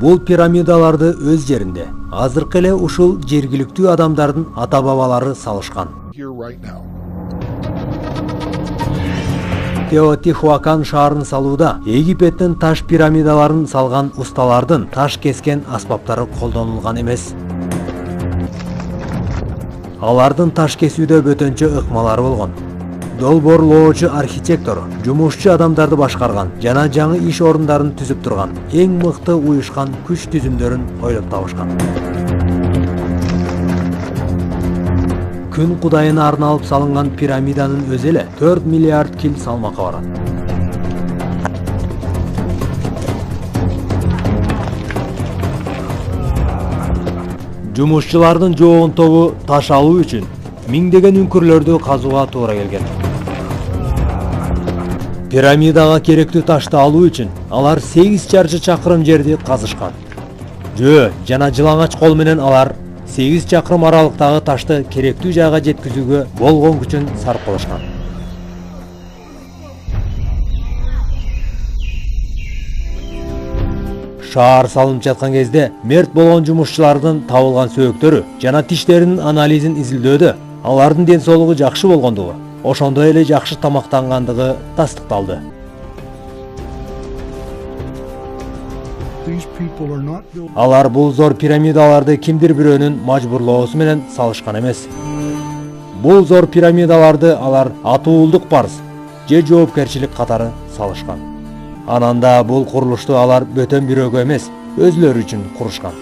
Бул пирамидаларды өз жеринде азыркы эле ушул жергиликтүү адамдардын ата-бабалары салышкан. Теотихуакан шаарын салууда Египеттин таш пирамидаларын салган усталардын таш кескен аспаптары колдонулган эмес. Алардын таш кесүүдө бөтөнчө ыкмалары болгон. Долбоорлоочу архитектор, жумушчу адамдарды башкарган жана жаңы иш орундарын түзүп турган, эң мыкты уюшкан күч түзүмдөрүн ойлоп табышкан. Күн кудайына арналып салынган пирамиданын өзү эле 4 миллиард кил салмакка барат. Жумушчулардын жоон тобу таш алуу үчүн миңдеген үңкүрлөрдү казууга туура келген. Пирамидага керектүү ташты алуу үчүн алар 8 чарчы чакырым жерди казышкан. Жана жылаңач кол менен алар 8 чакырым аралыктагы ташты керектүү жайга жеткизүүгө болгон күчүн сарпылашкан. Шаар салынып жаткан кезде мерт болгон жумушчулардын табылган сөөктөрү жана тиштеринин анализин изилдөөдө алардын ден соолугу жакшы болгондугу, ошондой эле жакшы тамактангандыгы тастыкталды. Алар бул зор пирамидаларды кимдир бирөөнүн мажбурлоосу менен салышкан эмес. Бул зор пирамидаларды алар атуулдук парыз же жоопкерчилик катары салышкан. Ананда бул курулушту алар бөтөн бирөөгө эмес, өзүлөрү үчүн курушкан.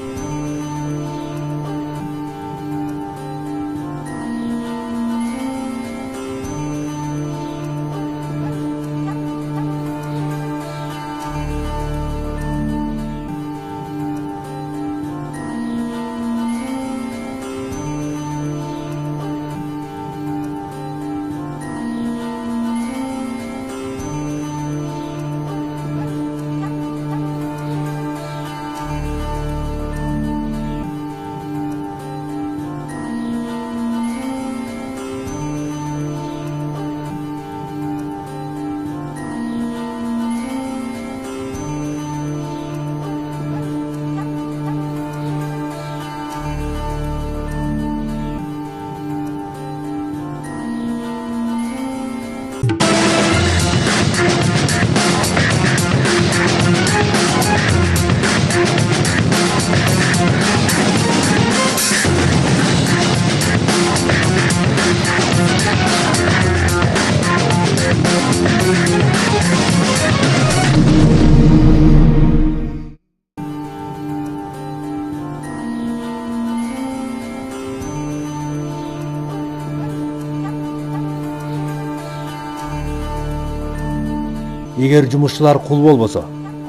Эгер жумушчулар кул болбосо,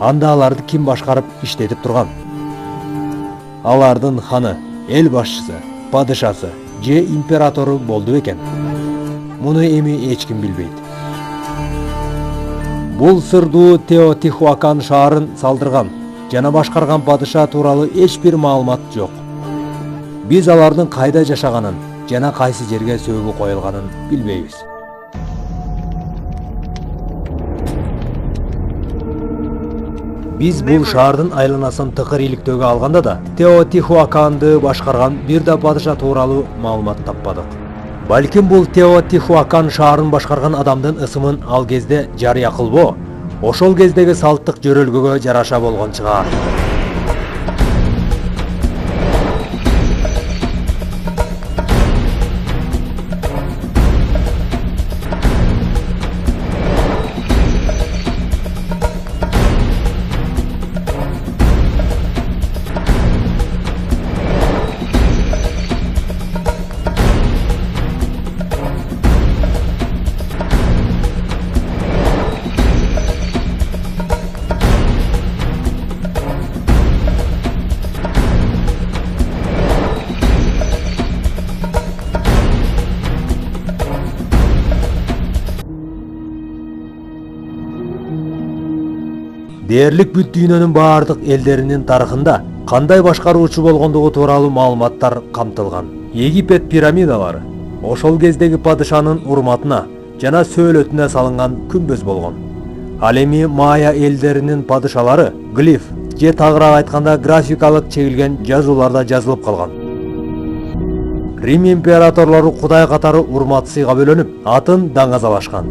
анда аларды ким башкарып иштетип турган? Алардын ханы, эл башчысы, падышасы же императору болду экен? Муну эми эч ким билбейт. Бул сырдуу Теотихуакан шаарын салдырган жана башкарган падыша тууралуу эч бир маалымат жок. Биз алардын кайда жашаганын жана кайсы жерге сөөгү коюлганын билбейбиз. Биз бул шаардын айланасын тыкыр иликтөөгө алганда да Теотихуаканды башкарган бир да падыша тууралуу маалымат таппадык. Балким бул Теотихуакан шаарын башкарган адамдын ысымын ал кезде жарыя кылбоо, ошол кездеги салттык жөрөлгөгө жараша болгон чыгар. Дээрлик бүт дүйнөнүн баардык элдеринин тарыхында кандай башкаруучу болгондугу тууралуу маалыматтар камтылган. Египет пирамидалары ошол кездеги падышанын урматына жана сөөлөтүнө салынган күмбөз болгон. Ал эми майя элдеринин падышалары глиф же тагыраак айтканда графикалык чегилген жазууларда жазылып калган. Рим императорлору Кудай катары урмат сыйга бөлөнүп, атын даңазалашкан.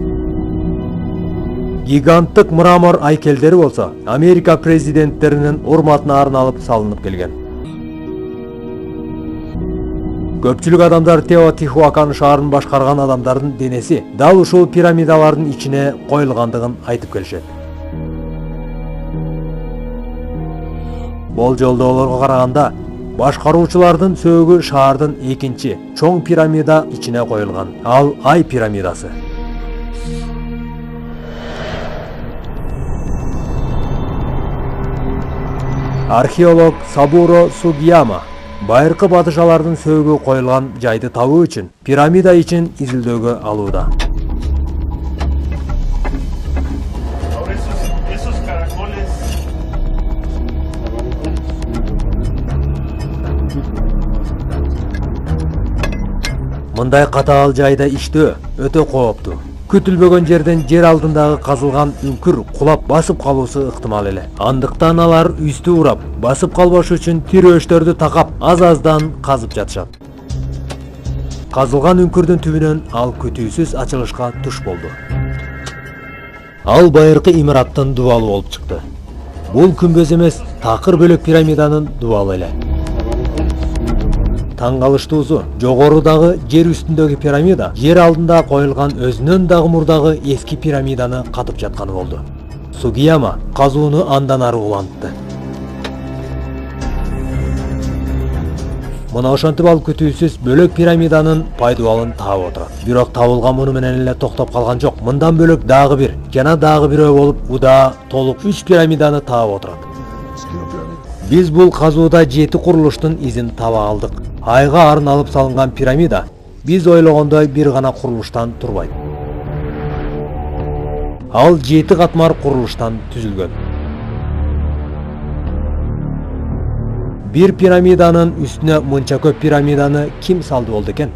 Гиганттык мрамор айкелдери болсо Америка президенттеринин урматына арналып салынып келген. Көпчүлүк адамдар Теотихуакан шаарын башкарган адамдардын денеси дал ушул пирамидалардын ичине коюлгандыгын айтып келишет. Болжолдоолорго караганда, башкаруучулардын сөөгү шаардын экинчи чоң пирамида ичине коюлган. Ал Ай пирамидасы. Археолог Сабуро Сугияма байыркы падышалардын сөөгү коюлган жайды табуу үчүн пирамида ичин изилдөөгө алууда. Мындай катаал жайда иштөө өтө кооптуу. Күтүлбөгөн жерден жер алдындагы казылган үңкүр кулап басып калуусу ыктымал эле. Андыктан алар үстү урап, басып калбаш үчүн тирөөчтөрдү такап, аз-аздан казып жатышат. Казылган үңкүрдүн түбүнөн ал күтүүсүз ачылышка туш болду. Ал байыркы имараттын дубалы болуп чыкты. Бул күмбөз эмес, такыр бөлөк пирамиданын дубалы эле. Таң калыштуусу, жогорудагы жер үстүндөгү пирамида жер алдында коюлган өзүнөн дагы мурдагы эски пирамиданы катып жатканы болду. Сугияма казууну андан ары улантты. Мына ошентип ал күтүүсүз бөлөк пирамиданын пайдубалын таап отурат. Бирок табылган муну менен эле токтоп калган жок. Мындан бөлөк дагы бир жана дагы бирөө болуп, удаа толук 3 пирамиданы таап отурат. Биз бул казууда 7 курулуштун изин таба алдык. Айга арналып салынган пирамида биз ойлогондой бир гана курулуштан турбайт. Ал 7 катмар курулуштан түзүлгөн. Бир пирамиданын үстүнө мынча көп пирамиданы ким салды болду экен?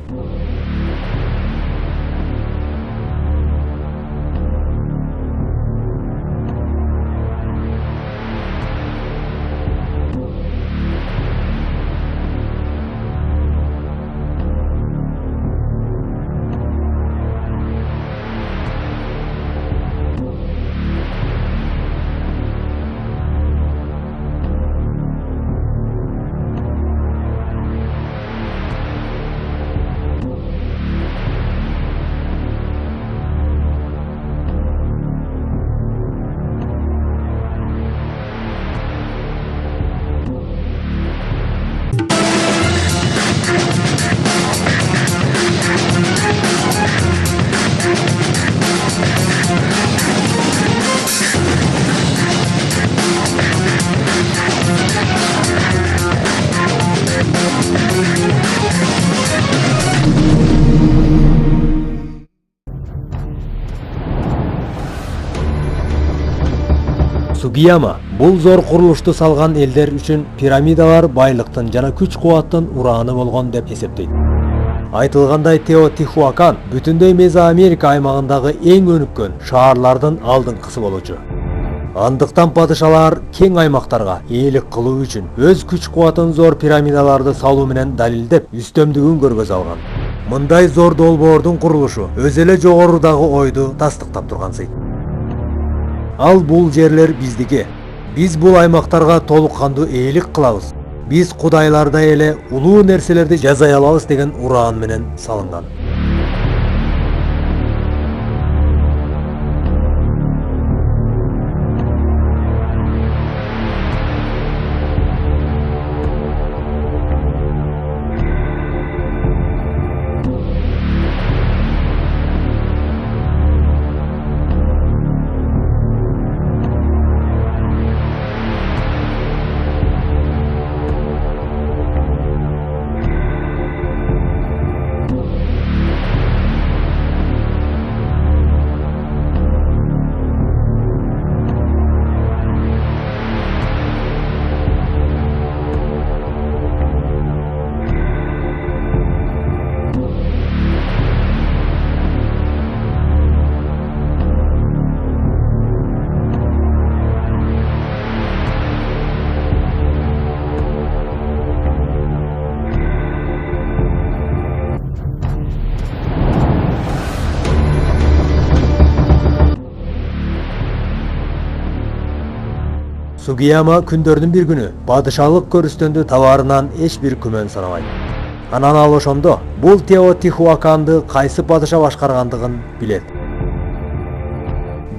Сугияма бул зор курулушту салган элдер үчүн пирамидалар байлыктын жана күч кубаттын урааны болгон деп эсептейт. Айтылгандай, Теотихуакан бүтүндөй Мезоамерика аймагындагы эң өнүккөн шаарлардын алдыңкысы болчу. Андыктан падышалар кең аймактарга ээлик кылуу үчүн өз күч кубатын зор пирамидаларды салуу менен далилдеп, үстөмдүгүн көргөзө алган. Мындай зор долбоордун курулушу өз эле жогорудагы ойду тастыктап турган сый. Ал бул жерлер биздики. Биз бул аймактарга толук кандуу ээлик кылабыз. Биз кудайлардай эле улуу нерселерди жасай алабыз деген ураан менен салынган. Сугияма күндөрдүн bir күнү падышалык көрүстөндү табаарынан эч бир күмөн санабайт. Анан ал ошондо бул Теотихуаканды кайсы падыша башкаргандыгын билет.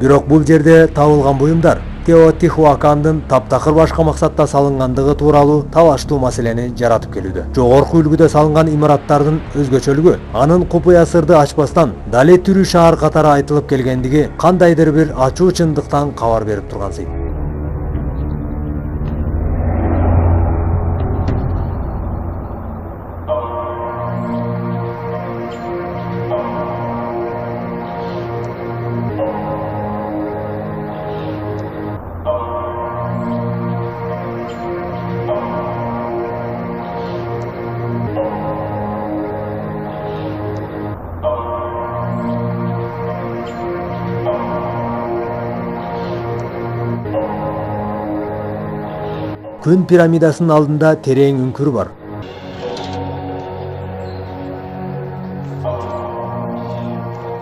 Бирок бул жерде табылган буюмдар Теотихуакандын таптакыр башка максатта салынгандыгы тууралуу талаштуу маселени жаратып келүүдө. Жогорку үлгүдө салынган имараттардын өзгөчөлүгү анын купуя сырды ачпастан дале түрү шаар катары айтылып келгендиги кандайдыр бир ачуу чындыктан кабар берип турган сый. Күн пирамидасынын алдында терең үңкүр бар.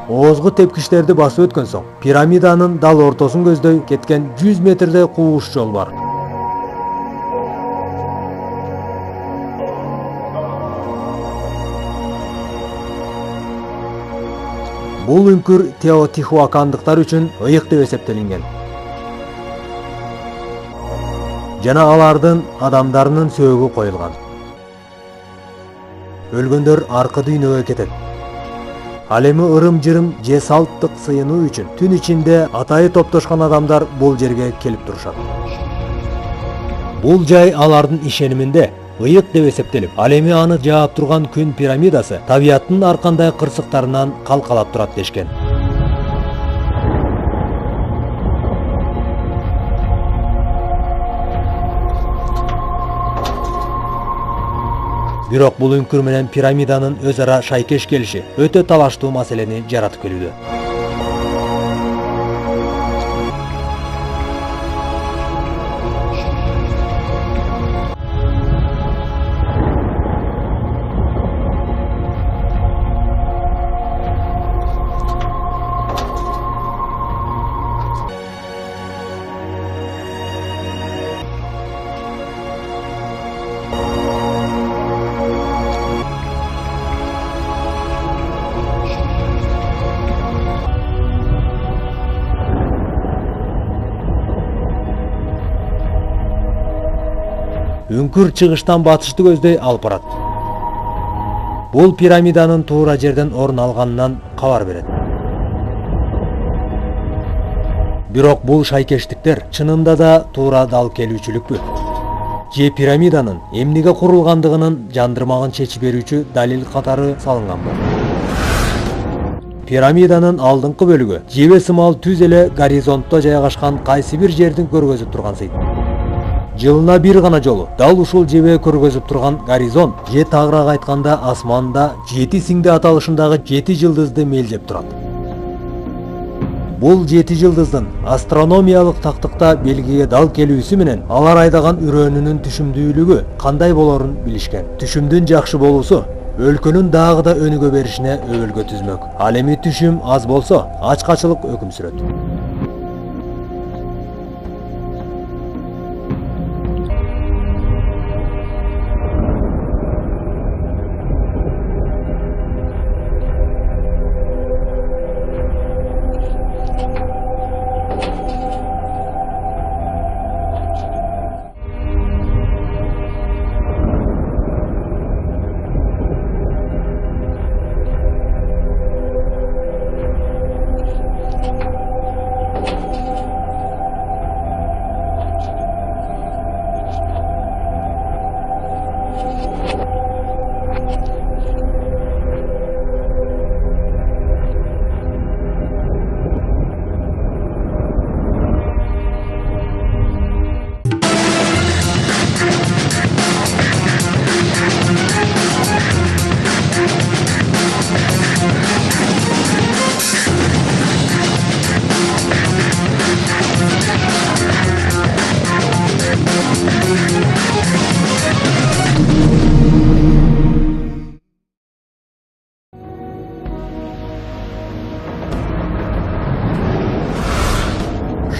Оозгу тепкичтерди басып өткөн соң, пирамиданын дал ортосун көздөй кеткен 100 метрдей кууш жол бар. Бул үңкүр Теотихуакандыктар үчүн ыйык деп эсептелинген. Жана алардын адамдарынын сөөгү коюлган. Өлгөндөр аркы дүйнөгө кетет. Ал эми ырым-жырым же салттык сыйынуу үчүн түн ичинде атайы топтошкон адамдар бул жерге келип турушат. Бул жай алардын ишениминде ыйык деп эсептелип, ал эми аны жаап турган күн пирамидасы табияттын ар кандай кырсыктарынан калкалап турат дешкен. Бирок бул үңкүр менен пирамиданын өз ара шайкеш келиши өтө талаштуу маселени жаратып келүүдө. Үңкүр чыгыштан батышты көздөй алып барат. Бул пирамиданын туура жерден орун алганынан кабар берет. Бирок бул шайкештиктер чынында да туура дал келүүчүлүкпү? Же пирамиданын эмнеге курулгандыгынын жандырмагын чечип берүүчү далил катары салынганбы? Пирамиданын алдыңкы бөлүгү жебе сымал түз эле горизонтто жайгашкан кайсы бир жердин көргөзүп турган сый. Жылына бир гана жолу дал ушул жебе көргөзүп турган горизонт же тагыраак айтканда асманда 7 сиңди аталышындагы 7 жылдызды мелдеп турат. Бул 7 жылдыздын астрономиялык тактыкта белгиге дал келүүсү менен алар айдаган үрөөнүнүн түшүмдүүлүгү кандай болорун билишкен. Түшүмдүн жакшы болуусу өлкөнүн дагы да өнүгө беришине өбөлгө түзмөк. Ал эми түшүм аз болсо ачкачылык өкүм сүрөт.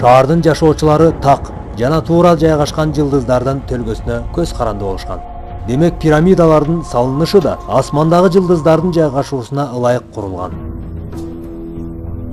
Шаардын жашоочулары так жана туура жайгашкан жылдыздардын төлгөсүнө көз каранды болушкан. Демек пирамидалардын салынышы да асмандагы жылдыздардын жайгашуусуна ылайык курулган.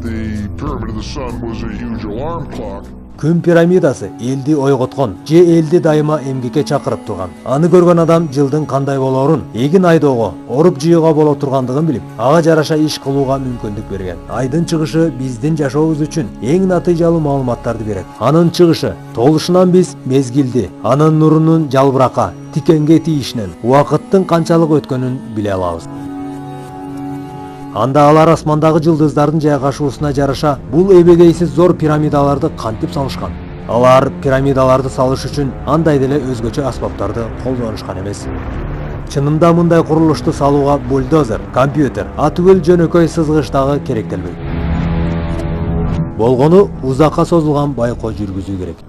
The Pyramid of the Sun was a huge alarm clock. Күн пирамидасы элди ойготкон же элди дайыма эмгекке чакырып турган. Аны көргөн адам жылдын кандай болоорун, эгин айдоого, оруп жыйууга боло тургандыгын билип, ага жараша иш кылууга мүмкүндүк берген. Айдын чыгышы биздин жашообуз үчүн эң натыйжалуу маалыматтарды берет. Анын чыгышы толушунан биз мезгилди, анын нурунун жалбыракка, тикенге тийишинен убакыттын канчалык өткөнүн биле алабыз. Анда алар асмандагы жылдыздардын жайгашуусуна жараша бул эбегейсиз зор пирамидаларды кантип салышкан? Алар пирамидаларды салыш үчүн андай деле өзгөчө аспаптарды колдонушкан эмес. Чынында мындай курулушту салууга бульдозер, компьютер, атүгүл жөнөкөй сызгыч дагы керектелбейт. Болгону узакка созулган байкоо жүргүзүү керек.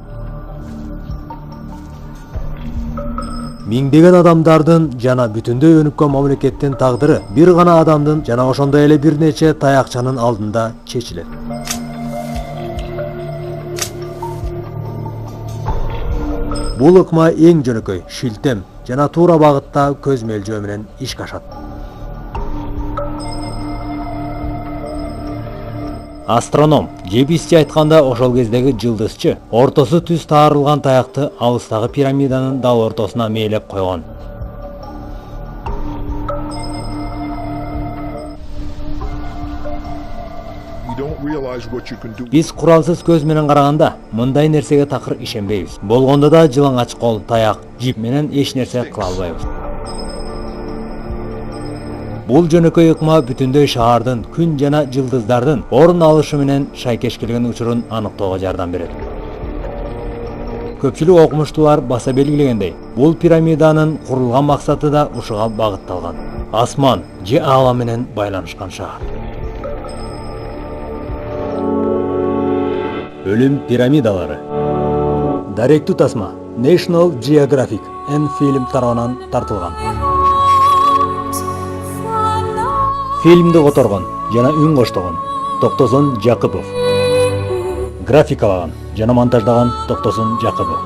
Миңдеген адамдардын жана бүтүндөй өнүккөн мамлекеттин тагдыры бир гана адамдын жана ошондой эле бир нече таякчанын алдында чечилет. Бул ыкма эң жөнөкөй, шилтем жана туура багытта көз мелжөө менен ишке ашат. Астроном, же бизче айтканда ошол кездеги жылдызчы, ортосу түз таарылган таякты алыстагы пирамиданын дал ортосуна мээлеп койгон. Биз куралсыз көз менен караганда мындай нерсеге такыр ишенбейбиз. Болгондо да жылаңач кол, таяк, жип менен эч нерсе кыла албайбыз. Бул жөнөкөй ыкма бүтүндөй шаардын, күн жана жылдыздардын орун алышы менен шайкеш келген учурун аныктоого жардам берет. Көпчүлүк окумуштуулар баса белгилегендей, бул пирамиданын курулган максаты да ушуга багытталган. Асман же аала менен байланышкан шаар. Өлүм пирамидалары. Даректүү тасма National Geographic and Film тарабынан тартылган. Фильмди которгон жана үн коштогон Токтосун Жакыпов. Графикалаган жана монтаждаган Токтосун Жакыпов.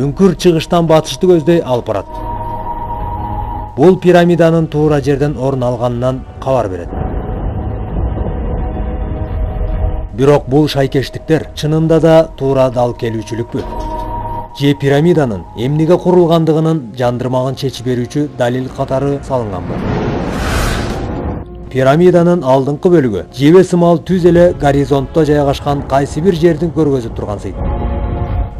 Үңкүр чыгыштан батышты көздөй алып барат. Бул пирамиданын туура жерден орун алганынан кабар берет. Бирок бул шайкештиктер чынында да туура дал келүүчүлүкпү? Же пирамиданын эмнеге курулгандыгынын жандырмагын чечип берүүчү далил катары салынганбы? Пирамиданын алдыңкы бөлүгү жебе сымал түз эле горизонтто жайгашкан кайсы бир жердин көргөзүп тургансыйт.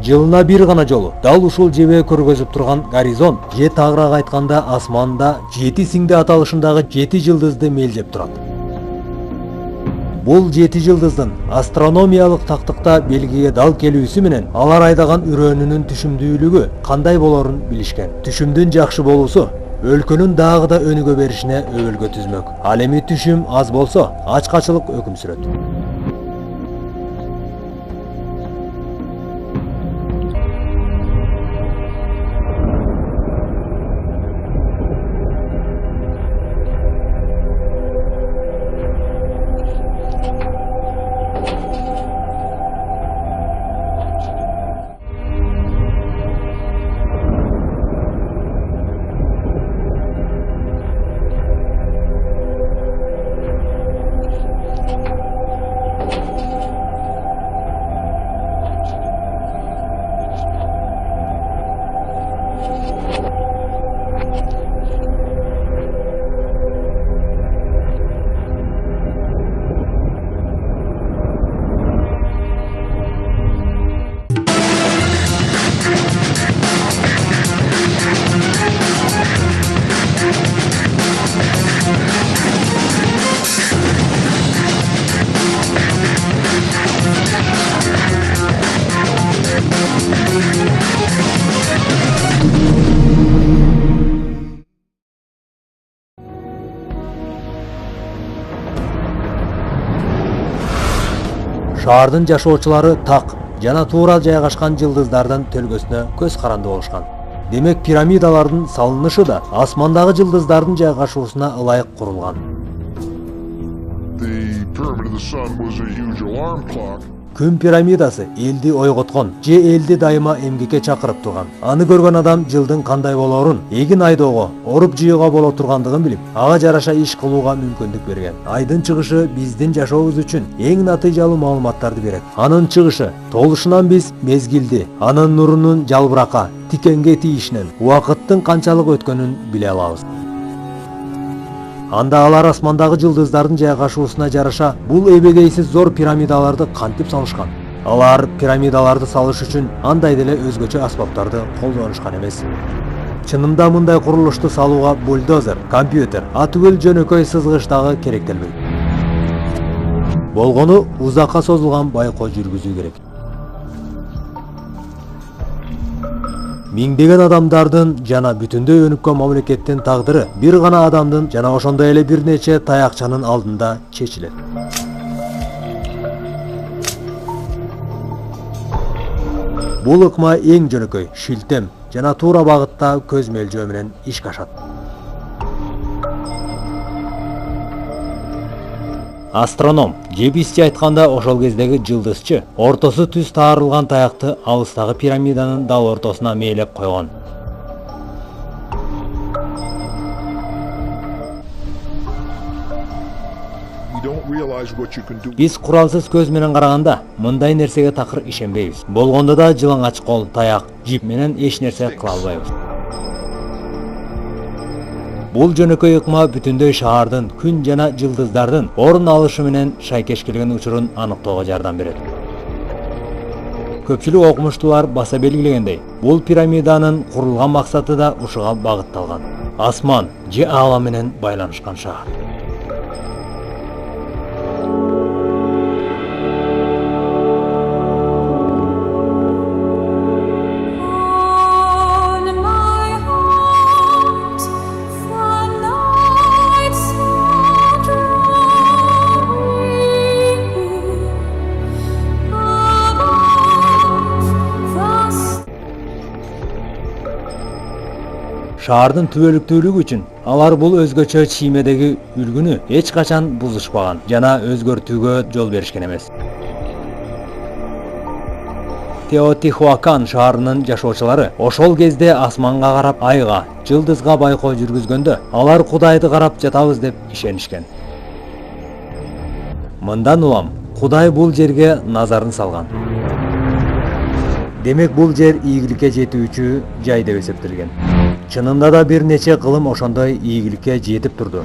Жылына бир гана жолу дал ушул жебе көргөзүп турган горизонт же тагыраак айтканда асманда 7 сиңди аталышындагы 7 жылдызды мелжеп турат. Бул 7 жылдыздын астрономиялык тактыкта белгиге дал келүүсү менен алар айдаган үрөөнүнүн түшүмдүүлүгү кандай болорун билишкен. Түшүмдүн жакшы болуусу өлкөнүн дагы да өнүгө беришине өбөлгө түзмөк. Ал эми түшүм аз болсо ачкачылык өкүм сүрөт. Шаардын жашоочулары так жана туура жайгашкан жылдыздардын төлгөсүнө көз каранды болушкан. Демек пирамидалардын салынышы да асмандагы жылдыздардын жайгашуусуна ылайык курулган. The Pyramid of the Sun was a huge alarm clock. Күн пирамидасы элди ойготкон же элди дайыма эмгекке чакырып турган. Аны көргөн адам жылдын кандай болорун, эгин айдоого, оруп жыйууга боло тургандыгын билип, ага жараша иш кылууга мүмкүндүк берген. Айдын чыгышы биздин жашообуз үчүн эң натыйжалуу маалыматтарды берет. Анын чыгышы толушунан биз мезгилди, анын нурунун жалбыракка, тикенге тийишинен убакыттын канчалык өткөнүн биле алабыз. Анда алар асмандагы жылдыздардын жайгашуусуна жараша бул эбегейсиз зор пирамидаларды кантип салышкан? Алар пирамидаларды салыш үчүн андай деле өзгөчө аспаптарды колдонушкан эмес. Чынында мындай курулушту салууга бульдозер, компьютер, атүгүл жөнөкөй сызгыч дагы керектелбейт. Болгону узакка созулган байкоо жүргүзүү керек. Миңдеген адамдардын жана бүтүндөй өнүккөн мамлекеттин тагдыры бир гана адамдын жана ошондой эле бир нече таякчанын алдында чечилет. Бул ыкма эң жөнөкөй, шилтем жана туура багытта көз мелжөө менен ишке ашат. Астроном же бизче айтканда ошол кездеги жылдызчы ортосу түз таарылган таякты алыстагы пирамиданын дал ортосуна мээлеп койгон. Биз куралсыз көз менен караганда мындай нерсеге такыр ишенбейбиз. Болгондо да жылаңач кол, таяк, жип менен эч нерсе кыла албайбыз. Бул жөнөкөй ыкма бүтүндөй шаардын, күн жана жылдыздардын орун алышы менен шайкеш келген учурун аныктоого жардам берет. Көпчүлүк окумуштуулар баса белгилегендей, бул пирамиданын курулган максаты да ушуга багытталган. Асман же аала менен байланышкан шаар. Шаардын түбөлүктүүлүгү үчүн алар бул өзгөчө чиймедеги үлгүнү эч качан бузушпаган жана өзгөртүүгө жол беришкен эмес. Теотихуакан шаарынын жашоочулары ошол кезде асманга карап айга, жылдызга байкоо жүргүзгөндө алар Кудайды карап жатабыз деп ишенишкен. Мындан улам Кудай бул жерге назарын салган. Демек бул жер ийгиликке жетүүчү жай деп эсептелген. Чынында да бир нече кылым ошондой ийгиликке жетип турду.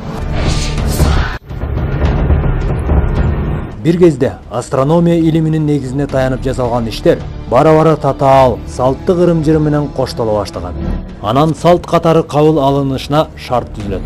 Бир кезде астрономия илиминин негизине таянып жасалган иштер бара-бара татаал, салттык ырым-жырым менен коштоло баштаган. Анан салт катары кабыл алынышына шарт түзүлөт.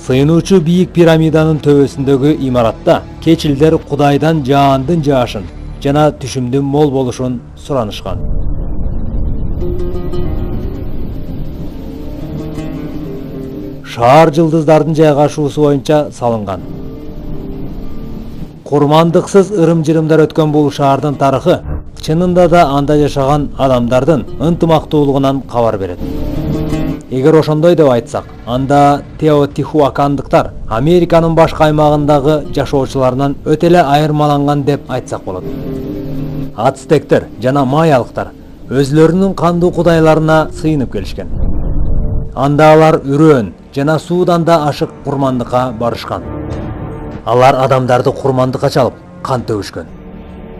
Сыйынуучу бийик пирамиданын төбөсүндөгү имаратта кечилдер Кудайдан жаандын жаашын жана түшүмдүн мол болушун суранышкан. Шаар жылдыздардын жайгашуусу боюнча салынган. Курмандыксыз ырым-жырымдар өткөн бул шаардын тарыхы чынында да анда жашаган адамдардын ынтымактуулугунан кабар берет. Эгер ошондой деп айтсак, анда теотихуакандыктар Американын башка аймагындагы жашоочуларынан өтө эле айырмаланган деп айтсак болот. Ацтектер жана майялыктар өзлөрүнүн кандуу кудайларына сыйынып келишкен. Анда алар үрөөн жана суудан да ашык курмандыкка барышкан. Алар адамдарды курмандыкка чалып, кан төгүшкөн.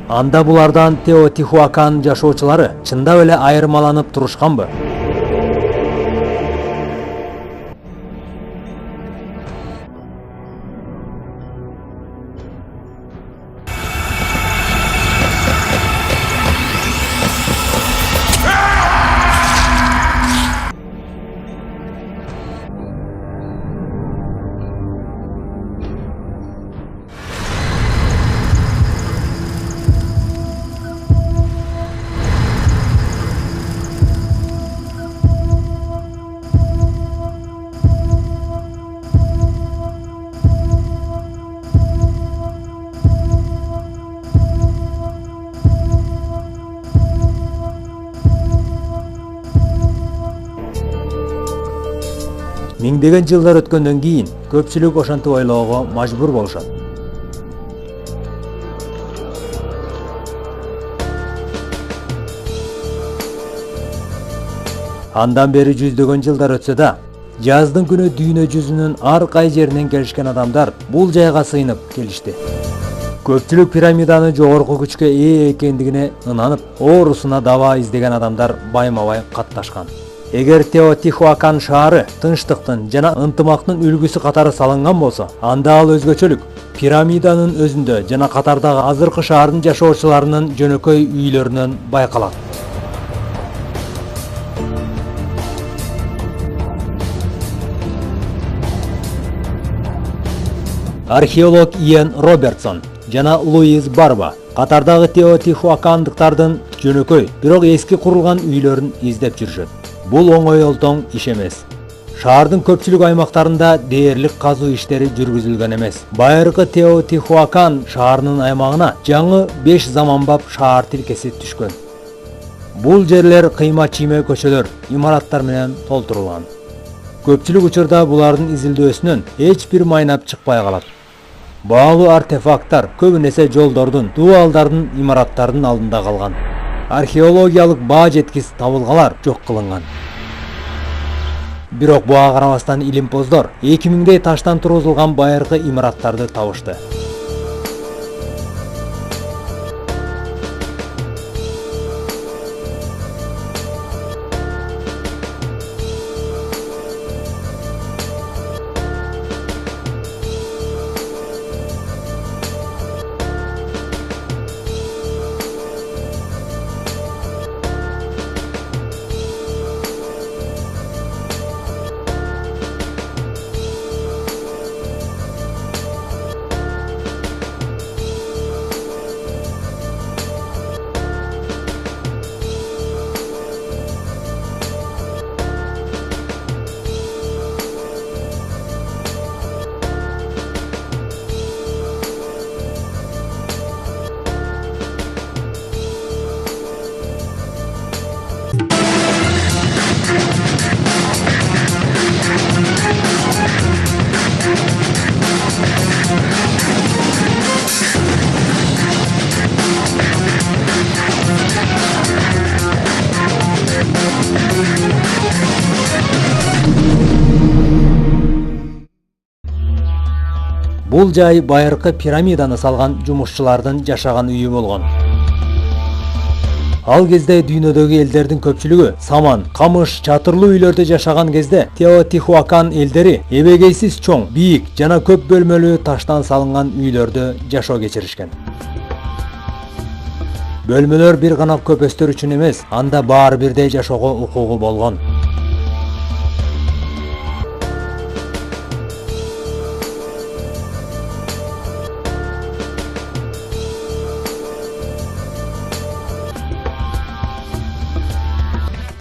Анда булардан Теотихуакан жашоочулары чындап эле айырмаланып турушканбы? Миңдеген жылдар өткөндөн кийин көпчүлүк ошентип ойлоого мажбур болушат. Андан бери жүздөгөн жылдар өтсө да, жаздын күнү дүйнө жүзүнүн ар кай жеринен келишкен адамдар бул жайга сыйынып келишти. Көпчүлүк пирамиданы жогорку күчкө ээ экендигине ынанып, оорусуна даба издеген адамдар байма-бай катташкан. Эгер Теотихуакан шаары тынчтыктын жана ынтымактын үлгүсү катары салынган болсо, анда ал өзгөчөлүк пирамиданын өзүндө жана катардагы азыркы шаардын жашоочуларынын жөнөкөй үйлөрүнөн байкалат. Археолог Иэн Робертсон жана Луис Барба катардагы Теотихуакандыктардын жөнөкөй, бирок эски курулган үйлөрүн издеп жүрүшөт. Бул оңой олтоң иш эмес. Шаардын көпчүлүк аймактарында дээрлик казуу иштери жүргүзүлгөн эмес. Байыркы Теотихуакан шаарынын аймагына жаңы 5 заманбап шаар тилкеси түшкөн. Бул жерлер кыйма-чийме көчөлөр, имараттар менен толтурулган. Көпчүлүк учурда булардын изилдөөсүнөн эч бир майнап чыкпай калат. Баалуу артефакттар көбүн эсе жолдордун, дубалдардын, имараттардын алдында калган. Археологиялык баа жеткис табылгалар жок кылынган. Бирок буга карабастан илимпоздор 2000дей таштан тургузулган байыркы имараттарды табышты. Бул жай байыркы пирамиданы салган жумушчулардын жашаган үйү болгон. Ал кезде дүйнөдөгү элдердин көпчүлүгү саман, камыш, чатырлуу үйлөрдө жашаган кезде Теотихуакан элдери эбегейсиз чоң, бийик жана көп бөлмөлүү таштан салынган үйлөрдө жашоо кечиришкен. Бөлмөлөр бир гана көпөстөр үчүн эмес, анда баары бирдей жашоого укугу болгон.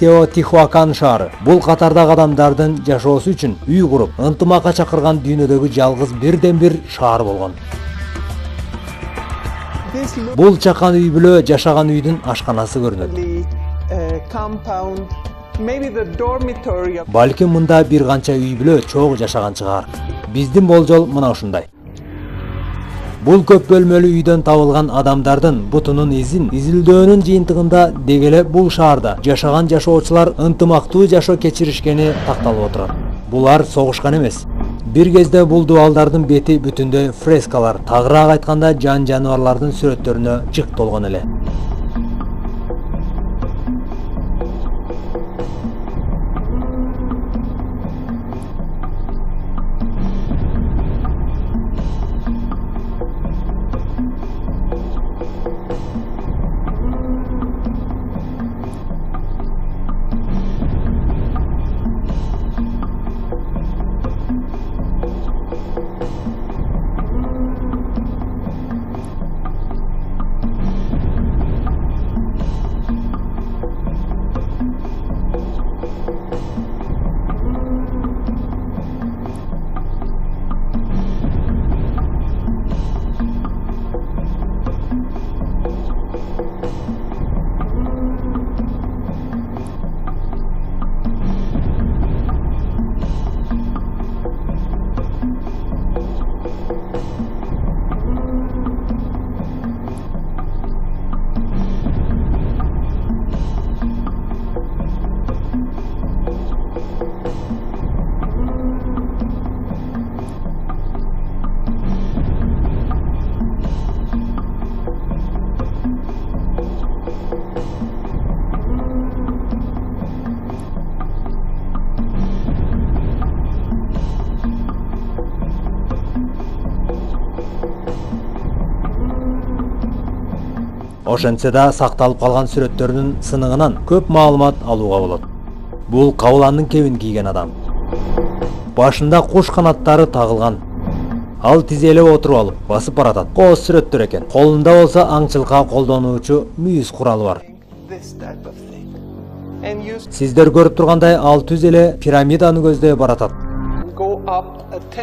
Теотихуакан шаары бул катардагы адамдардын жашоосу үчүн үй куруп, ынтымакка чакырган дүйнөдөгү жалгыз бирден бир шаар болгон. Бул чакан үй бүлө жашаган үйдүн ашканасы көрүнөт. Балким мында бир канча үй бүлө чогуу жашаган чыгар. Биздин болжол мына ушундай. Бул көп бөлмөлүү үйдөн табылган адамдардын бутунун изин изилдөөнүн жыйынтыгында дегеле бул шаарда жашаган жашоочулар ынтымактуу жашоо кечиришкени такталып отурат. Булар согушкан эмес. Бир кезде бул дубалдардын бети бүтүндөй фрескалар, тагыраак айтканда жан жаныбарлардын сүрөттөрүнө жык толгон эле. Ошентсе да сакталып калган сүрөттөрүнүн сыныгынан көп маалымат алууга болот. Бул кабыландын кебин кийген адам. Башында куш канаттары тагылган. Ал тизелеп отуруп алып, басып баратат. Кооз сүрөттөр экен. Колунда болсо аңчылыкка колдонуучу мүйүз куралы бар. Сиздер көрүп тургандай ал түз эле пирамиданы көздөй баратат.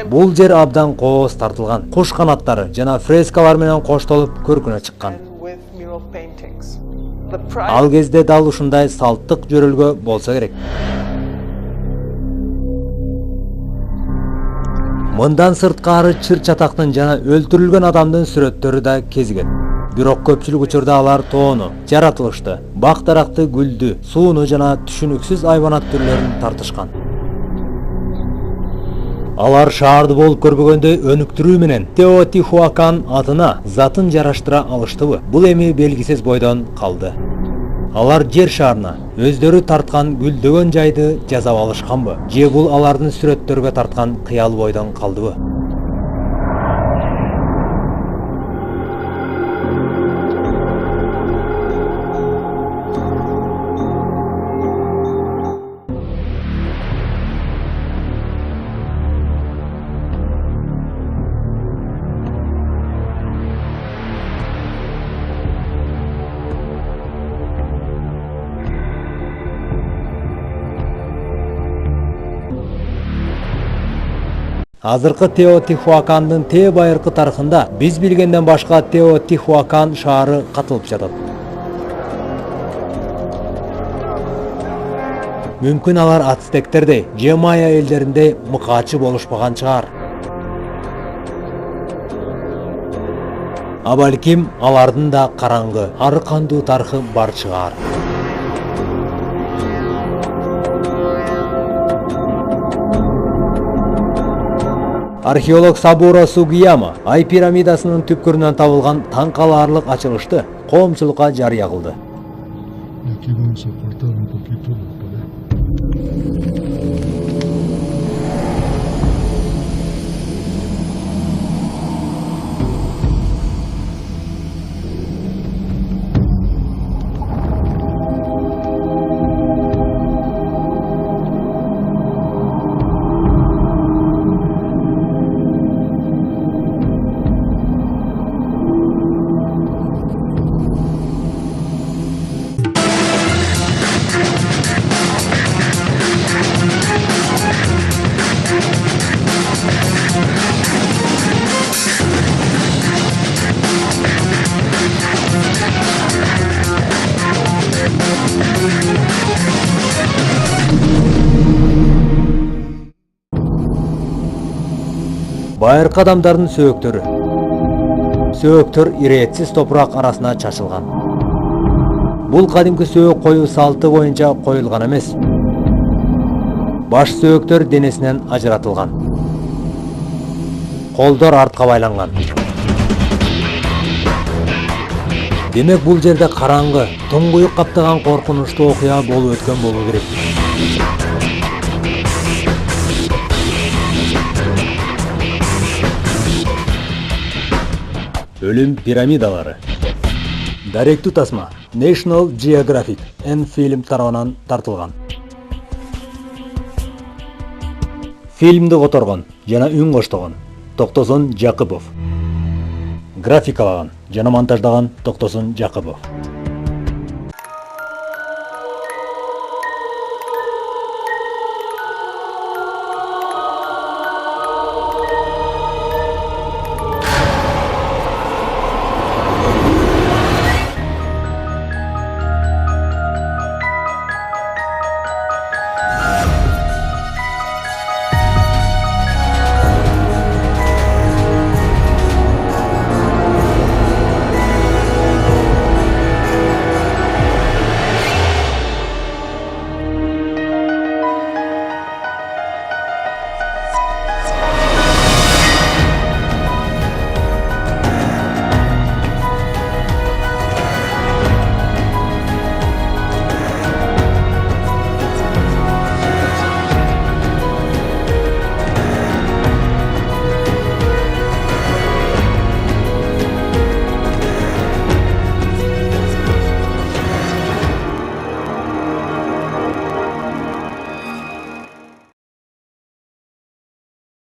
Бул жер абдан кооз тартылган. Куш канаттары жана фрескалар менен коштолуп көркүнө чыккан. Ал кезде дал ушундай салттык жөрөлгө болсо керек. Мындан сырткары чыр чатактын жана өлтүрүлгөн адамдын сүрөттөрү да кезиген. Бирок көпчүлүк учурда алар тоону, жаратылышты, бак даракты, гүлдү, сууну жана түшүнүксүз айбанат түрлөрүн тартышкан. Алар шаарды болуп көрбөгөндөй өнүктүрүү менен Теотихуакан атына затын жараштыра алыштыбы? Бул эми белгисиз бойдон калды. Алар жер шаарына өздөрү тарткан гүлдөгөн жайды жазап алышканбы? Же бул алардын сүрөттөргө тарткан кыял бойдон калдыбы? Азыркы Теотихуакандын те байыркы тарыхында биз билгенден башка Теотихуакан шаары катылып жатат. Мүмкүн алар ацтектердей, же майя элдериндей мыкаачы болушпаган чыгар. А балким алардын да караңгы, ары кандуу тарыхы бар чыгар. Археолог Сабуро Сугияма Ай пирамидасынын түпкүрүнөн табылган таң калаарлык ачылышты коомчулукка жарыя кылды. Y aquí vamos a cortar un poquito la pared. Байыркы адамдардын сөөктөрү. Сөөктөр иретсиз топурак арасына чачылган. Бул кадимки сөөк коюу салты боюнча коюлган эмес. Баш сөөктөр денесинен ажыратылган. Колдор артка байланган. Демек бул жерде караңгы, туңгуюк каптаган коркунучтуу окуя болуп өткөн болуу керек. Өлүм пирамидалары. Даректүү тасма National Geographic and Film тарабынан тартылган. Фильмди которгон жана үн коштогон Токтосун Жакыпов. Графикалаган жана монтаждаган Токтосун Жакыпов.